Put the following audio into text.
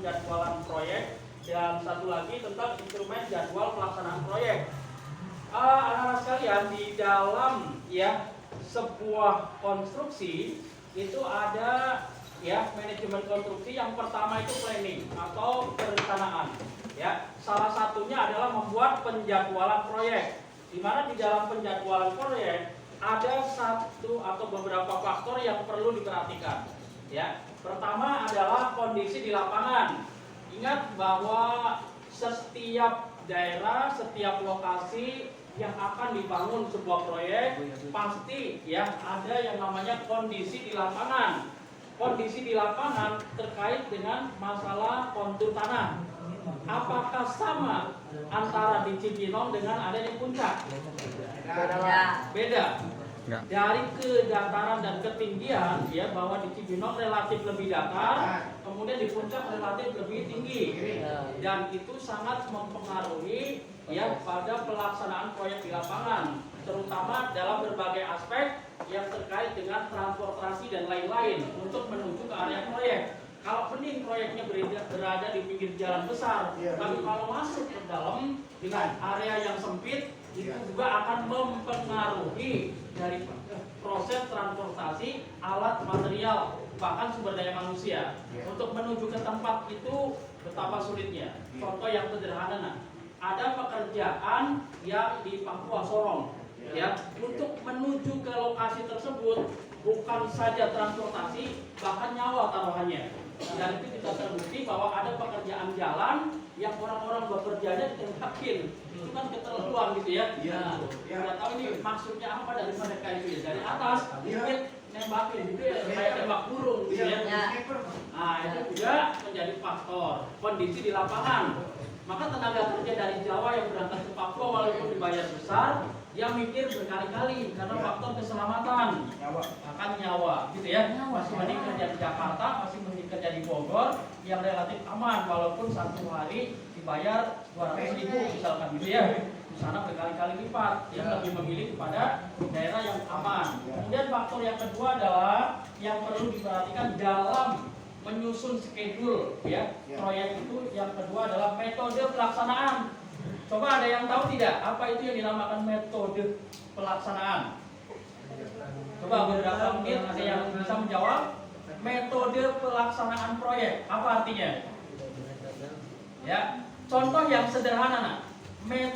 penjadwalan proyek, dan satu lagi tentang instrumen jadwal pelaksanaan proyek. Anak-anak sekalian, di dalam ya sebuah konstruksi itu ada ya manajemen konstruksi. Yang pertama itu planning atau perencanaan. Ya, salah satunya adalah membuat penjadwalan proyek. Di mana di dalam penjadwalan proyek ada satu atau beberapa faktor yang perlu diperhatikan. Ya, pertama adalah kondisi di lapangan. Ingat bahwa setiap daerah, setiap lokasi yang akan dibangun sebuah proyek pasti ya ada yang namanya kondisi di lapangan. Kondisi di lapangan terkait dengan masalah kontur tanah. Apakah sama antara di Cibinong dengan ada di Puncak? Beda. Dari kedataran dan ketinggian ya, bahwa di Cibinong relatif lebih datar, kemudian di Puncak relatif lebih tinggi, dan itu sangat mempengaruhi ya pada pelaksanaan proyek di lapangan, terutama dalam berbagai aspek yang terkait dengan transportasi dan lain-lain untuk menuju ke area proyek. Kalau bening proyeknya berada di pinggir jalan besar, tapi kalau masuk ke dalam dengan area yang sempit, itu juga akan mempengaruhi dari proses transportasi alat material, bahkan sumber daya manusia untuk menuju ke tempat itu betapa sulitnya. Contoh yang sederhana, ada pekerjaan yang di Papua Sorong, ya, untuk menuju ke lokasi tersebut bukan saja transportasi, bahkan nyawa taruhannya. Dan itu kita terbukti bahwa ada pekerjaan jalan yang orang-orang bekerjanya ditembakin. Itu kan keterlaluan gitu ya. Nah, nggak tahu ini maksudnya apa dari mereka itu ya. Dari atas, nembakin gitu ya, kayak tembak burung gitu ya. Nah, itu juga menjadi faktor kondisi di lapangan. Maka tenaga kerja dari Jawa yang berangkat ke Papua walaupun dibayar besar, dia mikir berkali-kali karena faktor keselamatan, bahkan nyawa, gitu ya. Masih mending kerja di Jakarta, masih mending kerja di Bogor yang relatif aman walaupun satu hari dibayar 200.000 misalkan, gitu ya. Di sana berkali-kali lipat, dia lebih memilih kepada daerah yang aman. Kemudian faktor yang kedua adalah yang perlu diperhatikan dalam menyusun schedule ya proyek itu. Yang kedua adalah metode pelaksanaan. Coba ada yang tahu tidak apa itu yang dinamakan metode pelaksanaan? Coba beberapa menit ada yang bisa menjawab. Metode pelaksanaan proyek apa artinya? Ya, contoh yang sederhana, metode